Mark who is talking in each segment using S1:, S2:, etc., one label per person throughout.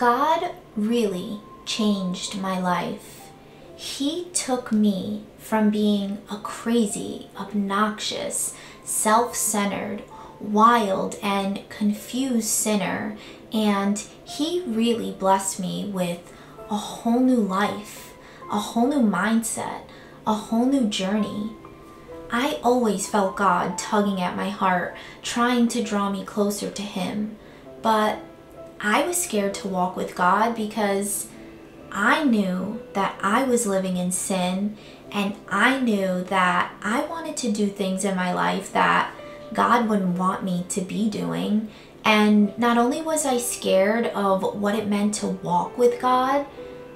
S1: God really changed my life. He took me from being a crazy, obnoxious, self-centered, wild, and confused sinner, and He really blessed me with a whole new life, a whole new mindset, a whole new journey. I always felt God tugging at my heart, trying to draw me closer to Him, but I was scared to walk with God because I knew that I was living in sin, and I knew that I wanted to do things in my life that God wouldn't want me to be doing. And not only was I scared of what it meant to walk with God,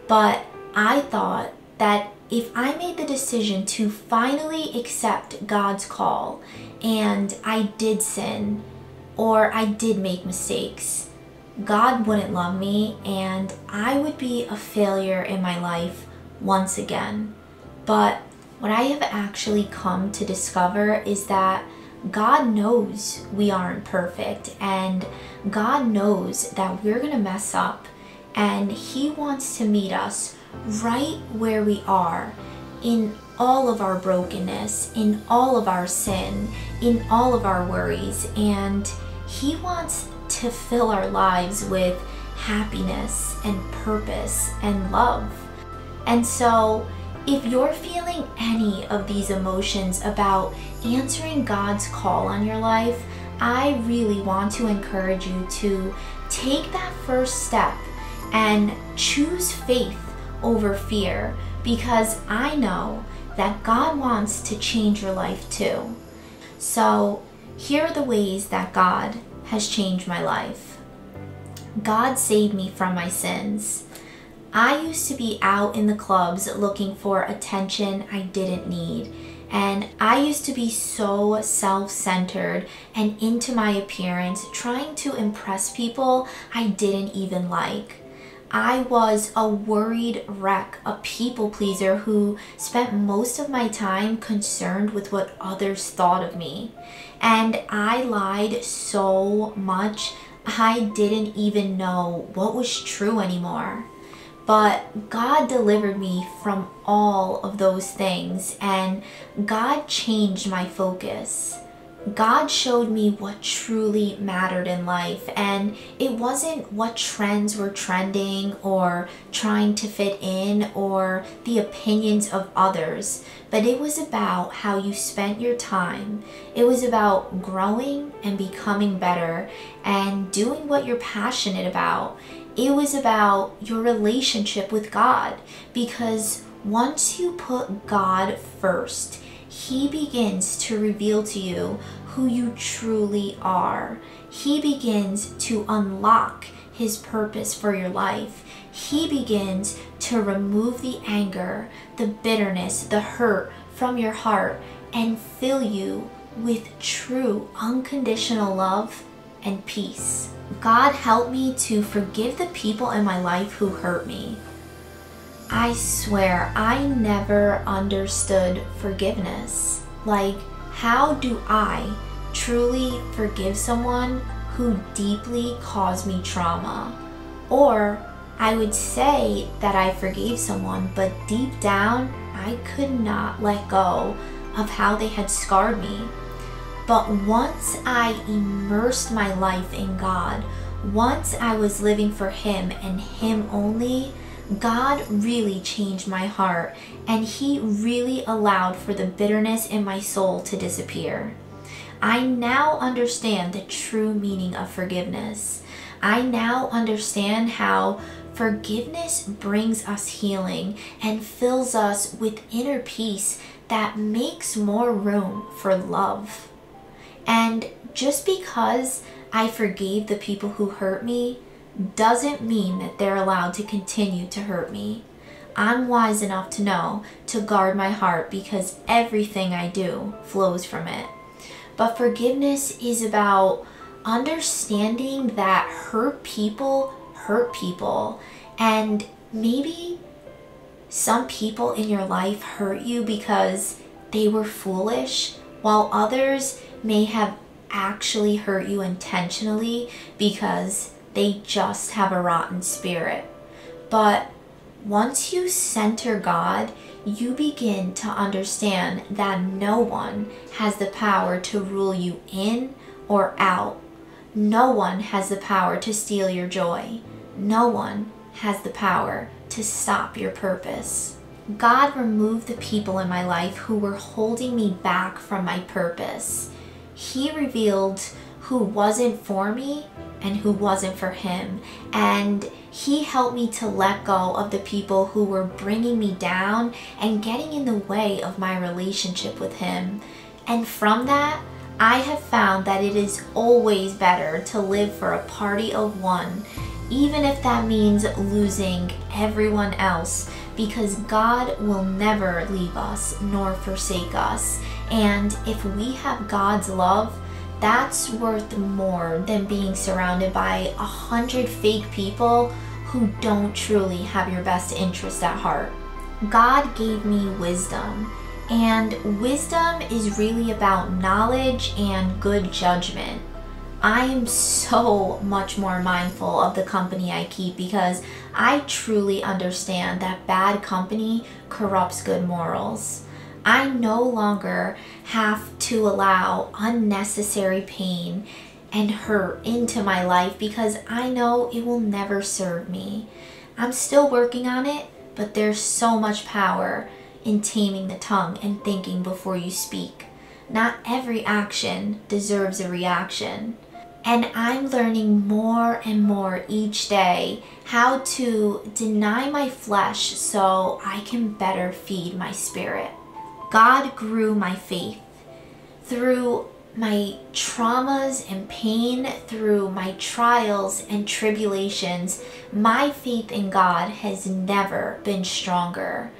S1: but I thought that if I made the decision to finally accept God's call and I did sin or I did make mistakes, God wouldn't love me and I would be a failure in my life once again. But what I have actually come to discover is that God knows we aren't perfect, and God knows that we're gonna mess up, and He wants to meet us right where we are, in all of our brokenness, in all of our sin, in all of our worries, and He wants to fill our lives with happiness and purpose and love. And so if you're feeling any of these emotions about answering God's call on your life, I really want to encourage you to take that first step and choose faith over fear, because I know that God wants to change your life too. So here are the ways that God has changed my life. God saved me from my sins. I used to be out in the clubs looking for attention I didn't need, and I used to be so self-centered and into my appearance, trying to impress people I didn't even like. I was a worried wreck, a people pleaser who spent most of my time concerned with what others thought of me. And I lied so much, I didn't even know what was true anymore. But God delivered me from all of those things, and God changed my focus. God showed me what truly mattered in life, and it wasn't what trends were trending or trying to fit in or the opinions of others, but it was about how you spent your time. It was about growing and becoming better and doing what you're passionate about. It was about your relationship with God, because once you put God first, He begins to reveal to you who you truly are. He begins to unlock His purpose for your life. He begins to remove the anger, the bitterness, the hurt from your heart and fill you with true unconditional love and peace. God helped me to forgive the people in my life who hurt me. I swear I never understood forgiveness. Like, how do I truly forgive someone who deeply caused me trauma? Or I would say that I forgave someone, but deep down, I could not let go of how they had scarred me. But once I immersed my life in God, once I was living for Him and Him only, God really changed my heart, and He really allowed for the bitterness in my soul to disappear. I now understand the true meaning of forgiveness. I now understand how forgiveness brings us healing and fills us with inner peace that makes more room for love. And just because I forgave the people who hurt me doesn't mean that they're allowed to continue to hurt me. I'm wise enough to know to guard my heart, because everything I do flows from it. But forgiveness is about understanding that hurt people, and maybe some people in your life hurt you because they were foolish, while others may have actually hurt you intentionally because They just have a rotten spirit. But once you center God, you begin to understand that no one has the power to rule you in or out. No one has the power to steal your joy. No one has the power to stop your purpose. God removed the people in my life who were holding me back from my purpose. He revealed who wasn't for me and who wasn't for Him. And He helped me to let go of the people who were bringing me down and getting in the way of my relationship with Him. And from that, I have found that it is always better to live for a party of one, even if that means losing everyone else, because God will never leave us nor forsake us. And if we have God's love, that's worth more than being surrounded by 100 fake people who don't truly have your best interest at heart. God gave me wisdom, and wisdom is really about knowledge and good judgment. I am so much more mindful of the company I keep because I truly understand that bad company corrupts good morals. I no longer have to allow unnecessary pain and hurt into my life because I know it will never serve me. I'm still working on it, but there's so much power in taming the tongue and thinking before you speak. Not every action deserves a reaction. And I'm learning more and more each day how to deny my flesh so I can better feed my spirit. God grew my faith through my traumas and pain, through my trials and tribulations. My faith in God has never been stronger.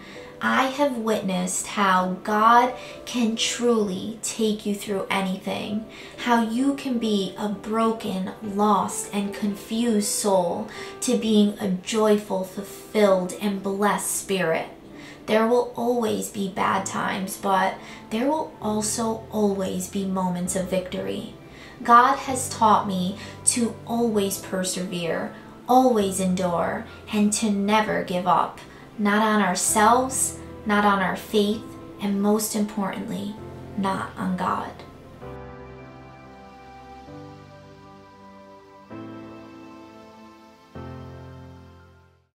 S1: I have witnessed how God can truly take you through anything, how you can be a broken, lost, and confused soul to being a joyful, fulfilled, and blessed spirit. There will always be bad times, but there will also always be moments of victory. God has taught me to always persevere, always endure, and to never give up. Not on ourselves, not on our faith, and most importantly, not on God.